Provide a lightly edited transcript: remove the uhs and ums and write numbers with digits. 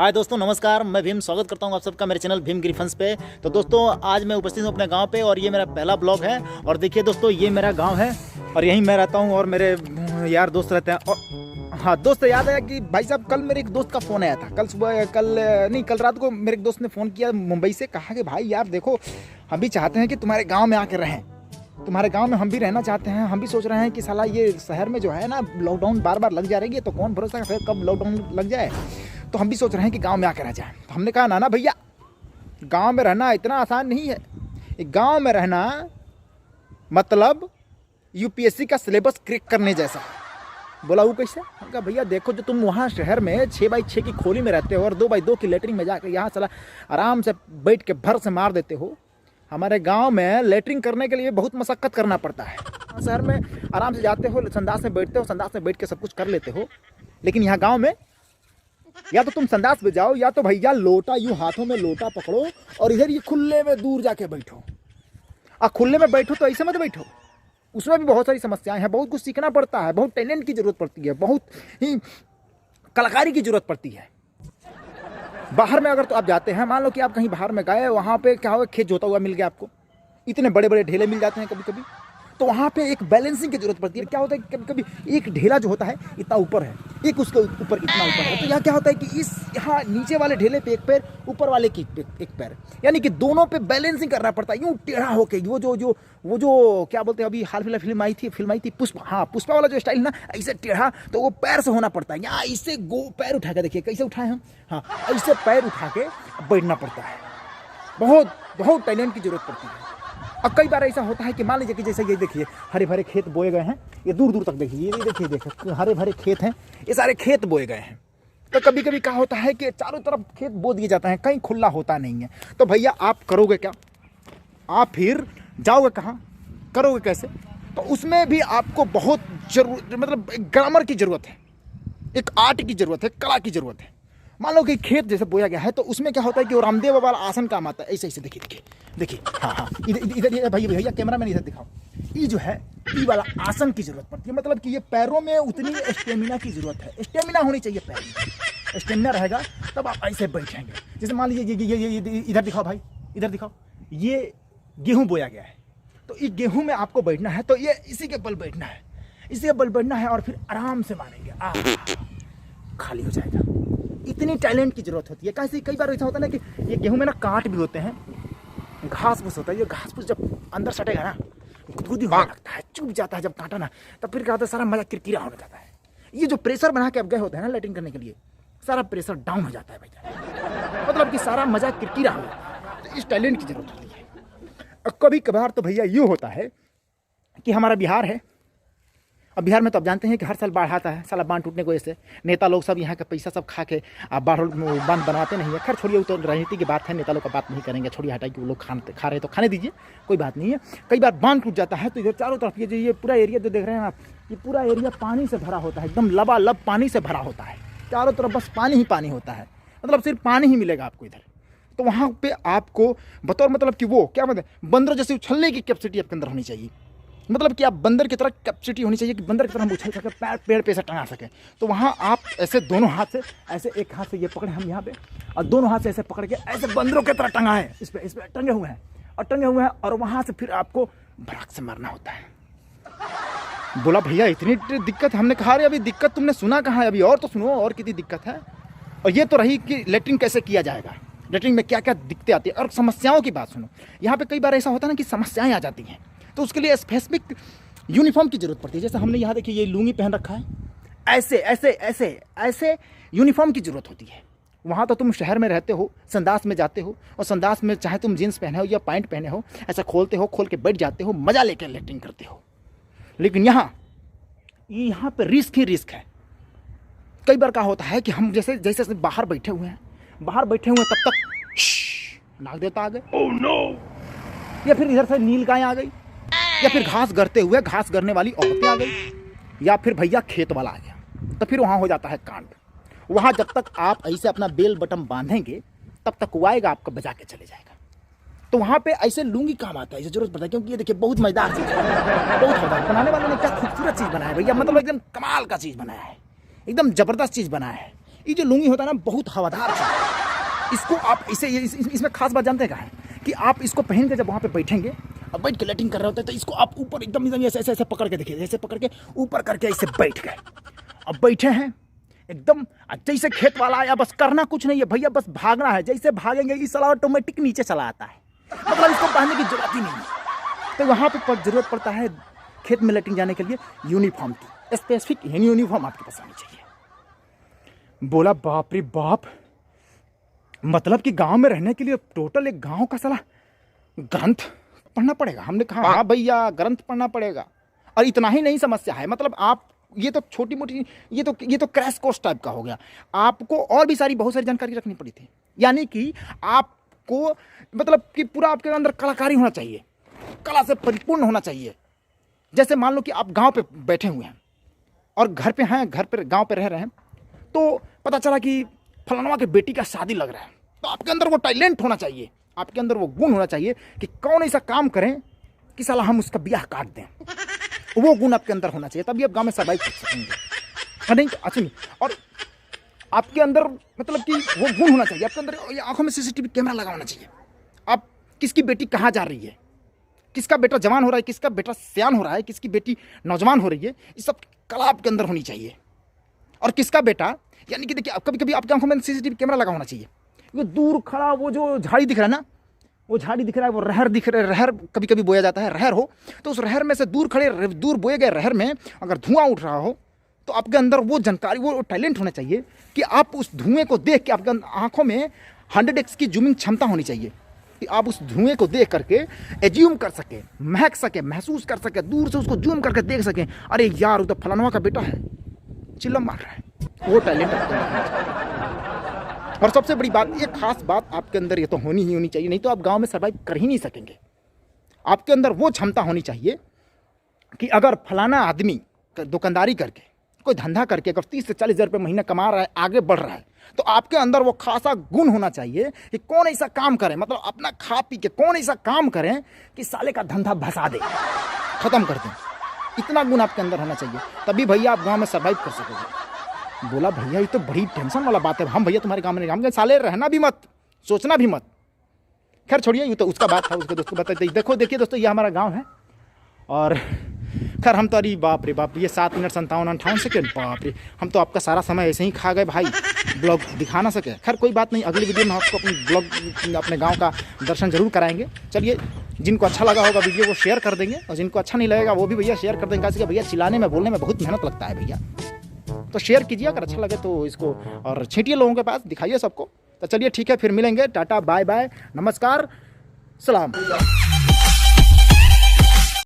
हाय दोस्तों, नमस्कार। मैं भीम स्वागत करता हूं आप सबका मेरे चैनल भीम गिरिफंस पे। तो दोस्तों, आज मैं उपस्थित हूं अपने गांव पे और ये मेरा पहला ब्लॉग है। और देखिए दोस्तों, ये मेरा गांव है और यहीं मैं रहता हूं और मेरे यार दोस्त रहते हैं। और हाँ दोस्त, याद आया कि भाई साहब कल मेरे एक दोस्त का फ़ोन आया था। कल रात को मेरे एक दोस्त ने फ़ोन किया मुंबई से। कहा कि भाई यार देखो, हम भी चाहते हैं कि तुम्हारे गाँव में आके रहें, तुम्हारे गांव में हम भी रहना चाहते हैं। हम भी सोच रहे हैं कि साला ये शहर में जो है ना, लॉकडाउन बार बार लग जा रही है, तो कौन भरोसा है कब लॉकडाउन लग जाए। तो हम भी सोच रहे हैं कि गांव में आकर रह जाए। तो हमने कहा ना भैया, गांव में रहना इतना आसान नहीं है। गांव में रहना मतलब यूपीएससी का सिलेबस क्रैक करने जैसा। बोला वो कैसे? हम कहा भैया देखो, जो तुम वहाँ शहर में 6x6 की खोली में रहते हो और 2x2 की लेटरिन में जाकर यहाँ साला आराम से बैठ के भर से मार देते हो। हमारे गांव में लेटरिंग करने के लिए बहुत मशक्कत करना पड़ता है। शहर में आराम से जाते हो, संडास में बैठते हो, संडास में बैठ के सब कुछ कर लेते हो। लेकिन यहाँ गांव में या तो तुम संडास में जाओ, या तो भैया लोटा, यूँ हाथों में लोटा पकड़ो और इधर ये खुले में दूर जाके बैठो। खुले में बैठो तो ऐसे मत बैठो, उसमें भी बहुत सारी समस्याएं हैं। बहुत कुछ सीखना पड़ता है, बहुत टैलेंट की जरूरत पड़ती है, बहुत ही कलाकारी की जरूरत पड़ती है। बाहर में अगर तो आप जाते हैं, मान लो कि आप कहीं बाहर में गए, वहाँ पे क्या हुआ, खेत जोता हुआ मिल गया आपको, इतने बड़े बड़े ढेले मिल जाते हैं कभी कभी। तो वहाँ पे एक बैलेंसिंग की जरूरत पड़ती है। क्या होता है, कभी कभी एक ढेला जो होता है इतना ऊपर है, एक उसके ऊपर इतना ऊपर है। तो यहाँ क्या होता है कि इस यहाँ नीचे वाले ढेले पे एक पैर, ऊपर वाले की एक पैर, यानी कि दोनों पे बैलेंसिंग करना पड़ता है। यूँ टेढ़ा होके वो जो क्या बोलते हैं, अभी हाल फिलहाल फिल्म आई थी पुष्पा। हाँ, पुष्पा वाला जो स्टाइल ना, ऐसे टेढ़ा, तो वो पैर से होना पड़ता है। यहाँ ऐसे पैर उठा के देखिए कैसे उठाए हम। हाँ, ऐसे पैर उठा के बैठना पड़ता है। बहुत बहुत टैलेंट की जरूरत पड़ती है। अब कई बार ऐसा होता है कि मान लीजिए कि जैसे ये देखिए, हरे भरे खेत बोए गए हैं, ये दूर दूर तक देखिए, ये देखिए हरे भरे खेत हैं, ये सारे खेत बोए गए हैं। तो कभी कभी क्या होता है कि चारों तरफ खेत बो दिए जाते हैं, कहीं खुला होता नहीं है। तो भैया आप करोगे क्या? आप फिर जाओगे कहाँ, करोगे कैसे? तो उसमें भी आपको बहुत मतलब एक ग्रामर की जरूरत है, एक आर्ट की जरूरत है, कला की जरूरत है। मान लो कि खेत जैसे बोया गया है, तो उसमें क्या होता है कि वो रामदेव वाला आसन काम आता है। ऐसे ऐसे देखिए। हाँ, इधर भैया कैमरा मैन इधर दिखाओ। ये जो है, ये वाला आसन की जरूरत पड़ती है। मतलब कि ये पैरों में उतनी स्टेमिना की जरूरत है। स्टेमिना होनी चाहिए पैर में। स्टेमिना रहेगा तब आप ऐसे बैठेंगे। जैसे मान लीजिए ये इधर दिखाओ भाई, इधर दिखाओ। ये गेहूँ बोया गया है, तो इस गेहूँ में आपको बैठना है, तो ये इसी के बल बैठना है, इसी के बल बैठना है और फिर आराम से मारेंगे, खाली हो जाएगा। इतनी टैलेंट की जरूरत होती है। कैसे कई बार ऐसा होता है ना कि ये गेहूं में ना कांट भी होते हैं, घास फूस होता है। ये घास फूस जब अंदर सटेगा ना, गुदगुदी होने लगता है, चुभ जाता है जब कांटा ना, तब फिर क्या होता है, सारा मजा किरकिरा होने जाता है। ये जो प्रेशर बना के आप गए होते हैं ना लैट्रिन करने के लिए, सारा प्रेशर डाउन हो जाता है भैया। मतलब कि सारा मजा किरकिरा हो जाता है। तो इस टैलेंट की जरूरत होती है। कभी कभार तो भैया ये होता है कि हमारा बिहार है, अब बिहार में तो आप जानते हैं कि हर साल बाढ़ आता है। साला बांध टूटने की वजह से नेता लोग सब यहाँ का पैसा सब खा के बांध बनवाते नहीं है। खैर छोड़िए, वो तो राजनीति की बात है, नेता लोग का बात नहीं करेंगे, छोड़िए हटाइए। कि वो लोग खा रहे तो खाने दीजिए, कोई बात नहीं है। कई बार बांध टूट जाता है, तो इधर चारों तरफ ये पूरा एरिया जो देख रहे हैं आप, ये पूरा एरिया पानी से भरा होता है, एकदम लबालब पानी से भरा होता है। चारों तरफ बस पानी ही पानी होता है, मतलब सिर्फ पानी ही मिलेगा आपको इधर। तो वहाँ पे आपको बतौर मतलब कि वो क्या मतलब बंदर जैसे उछलने की कैपेसिटी आपके अंदर होनी चाहिए। मतलब कि आप बंदर की तरह कैपेसिटी होनी चाहिए कि बंदर की तरह हम उछल सके, पैर पेड़ पे से टंगा सके। तो वहाँ आप ऐसे दोनों हाथ से, ऐसे एक हाथ से ये पकड़े हम यहाँ पे, और दोनों हाथ से ऐसे पकड़ के ऐसे बंदरों की तरह टंगा है, इस पे टंगे हुए हैं और वहाँ से फिर आपको भड़क से मारना होता है। बोला भैया इतनी दिक्कत? हमने कहा अरे अभी दिक्कत तुमने सुना कहाँ है, अभी और तो सुनो, और कितनी दिक्कत है। और ये तो रही कि लेटरिन कैसे किया जाएगा, लेटरिन में क्या क्या दिक्कतें आती है। और समस्याओं की बात सुनो, यहाँ पे कई बार ऐसा होता है ना कि समस्याएं आ जाती हैं, तो उसके लिए स्पेसिफिक यूनिफॉर्म की जरूरत पड़ती है। जैसे हमने यहाँ देखिए ये लुंगी पहन रखा है, ऐसे ऐसे ऐसे ऐसे यूनिफॉर्म की जरूरत होती है। वहाँ तो तुम शहर में रहते हो, संडास में जाते हो, और संडास में चाहे तुम जीन्स पहने हो या पैंट पहने हो, ऐसा खोलते हो, खोल के बैठ जाते हो, मजा लेकर लेटरिन करते हो। लेकिन यहाँ पे रिस्क ही रिस्क है। कई बार क्या होता है कि हम जैसे बाहर बैठे हुए हैं, तब तक नाक देवता आ गए, ओह नो, या फिर इधर से नील गाय आ गई, या फिर घास गरने वाली औरतें आ गई, या फिर भैया खेत वाला आ गया। तो फिर वहाँ हो जाता है कांड। वहाँ जब तक आप ऐसे अपना बेल बटन बांधेंगे, तब तक वो आएगा आपको बजा के चले जाएगा। तो वहाँ पे ऐसे लुंगी काम आता है, जरूरत पड़ता है। क्योंकि ये देखिए बहुत मजेदार चीज़ है, बहुत मजेदार। बनाने वाले ने क्या खूबसूरत चीज़ बनाया भैया, मतलब एकदम कमाल का चीज़ बनाया है, एकदम जबरदस्त चीज़ बनाया है। ये जो लुंगी होता है ना बहुत हवादार चीज़ है। इसको आप इसमें खास बात जानते हैं क्या है कि आप इसको पहन के जब वहाँ पे बैठेंगे और बैठ के लैटिंग कर रहे होते हैं तो इसको आप ऊपर एकदम ऐसे ऐसे पकड़ के देखिए, ऐसे पकड़ के ऊपर करके ऐसे बैठ गए। अब बैठे हैं एकदम जैसे खेत वाला आया, बस करना कुछ नहीं है भैया, बस भागना है। जैसे भागेंगे ये साला ऑटोमेटिक नीचे चला आता है, मतलब इसको पहनने की जरूरत ही नहीं है। तो वहाँ पे जरूरत पड़ता है खेत में लैटिंग जाने के लिए यूनिफॉर्म की, स्पेसिफिक यूनिफॉर्म आपके पास आनी चाहिए। बोला बाप रे बाप, मतलब कि गांव में रहने के लिए टोटल एक गांव का साला ग्रंथ पढ़ना पड़ेगा। हमने कहा हाँ भैया ग्रंथ पढ़ना पड़ेगा। और इतना ही नहीं समस्या है, मतलब आप ये तो छोटी मोटी ये तो क्रैश कोर्स टाइप का हो गया। आपको और भी बहुत सारी जानकारी रखनी पड़ी थी, यानी कि आपको मतलब कि पूरा आपके अंदर कलाकारी होना चाहिए, कला से परिपूर्ण होना चाहिए। जैसे मान लो कि आप गांव पे बैठे हुए हैं और घर पे हैं, गांव पे रह रहे हैं, तो पता चला कि फलानवा के बेटी का शादी लग रहा है, तो आपके अंदर वो टैलेंट होना चाहिए, आपके अंदर वो गुण होना चाहिए कि कौन ऐसा काम करें कि साला हम उसका ब्याह काट दें। वो गुण आपके अंदर होना चाहिए, तभी आप गांव में सर्वाइव कर सकेंगे। नहीं अच्छा नहीं, और आपके अंदर मतलब कि वो गुण होना चाहिए आपके अंदर। आंखों में सीसीटीवी कैमरा लगा होना चाहिए। आप किसकी बेटी कहाँ जा रही है, किसका बेटा जवान हो रहा है, किसका बेटा सियान हो रहा है, किसकी बेटी नौजवान हो रही है, ये सब कला आपके अंदर होनी चाहिए। और किसका बेटा, यानी कि देखिए कभी कभी आपकी आंखों में सीसीटीवी कैमरा लगा होना चाहिए। वो दूर खड़ा वो जो झाड़ी दिख रहा है ना, वो झाड़ी दिख रहा है, वो रहर दिख रहा है, रहर कभी कभी बोया जाता है, रहर हो तो उस रहर में से दूर बोए गए रहर में अगर धुआं उठ रहा हो तो आपके अंदर वो जानकारी, वो टैलेंट होना चाहिए कि आप उस धुएं को देख के आपके आंखों में 100x की जूमिंग क्षमता होनी चाहिए कि आप उस धुएं को देख करके एज्यूम कर सके, महक सके, महसूस कर सके, दूर से उसको जूम करके देख सकें, अरे यार वो तो फलानवा का बेटा है, चिल्लम मार रहा है। वो टैलेंट आपके अंदर होना चाहिए। और सबसे बड़ी बात, ये खास बात आपके अंदर ये तो होनी ही होनी चाहिए, नहीं तो आप गांव में सर्वाइव कर ही नहीं सकेंगे। आपके अंदर वो क्षमता होनी चाहिए कि अगर फलाना आदमी दुकानदारी करके, कोई धंधा करके अगर 30 से 40 हज़ार रुपये महीना कमा रहा है, आगे बढ़ रहा है, तो आपके अंदर वो खासा गुण होना चाहिए कि कौन ऐसा काम करे, मतलब अपना खा पी के कौन ऐसा काम करें कि साले का धंधा भसा दे, खत्म कर दें। इतना गुण आपके अंदर होना चाहिए, तभी भैया आप गाँव में सर्वाइव कर सकोगे। बोला भैया ये तो बड़ी टेंशन वाला बात है, हम भैया तुम्हारे गांव में नहीं, हम साले रहना भी मत, सोचना भी मत। खैर छोड़िए, ये तो उसका बात था, उसके दोस्त को बताते। देखिए दोस्तों, ये हमारा गांव है और खैर हम तो अरे बाप रे बाप, ये 7 मिनट 57-58 सेकेंड, बाप रे, हम तो आपका सारा समय ऐसे ही खा गए भाई, ब्लॉग दिखा ना सके। खैर कोई बात नहीं, अगली वीडियो में आपको अपनी ब्लॉग अपने गाँव का दर्शन जरूर कराएंगे। चलिए, जिनको अच्छा लगा होगा वीडियो को शेयर कर देंगे और जिनको अच्छा नहीं लगेगा वो भी भैया शेयर कर देंगे, कैसे भैया चिल्लाने में बोलने में बहुत मेहनत लगता है भैया, तो शेयर कीजिए अगर अच्छा लगे तो इसको, और छींटिए लोगों के पास, दिखाइए सबको। तो चलिए ठीक है, फिर मिलेंगे, टाटा बाय बाय, नमस्कार, सलाम।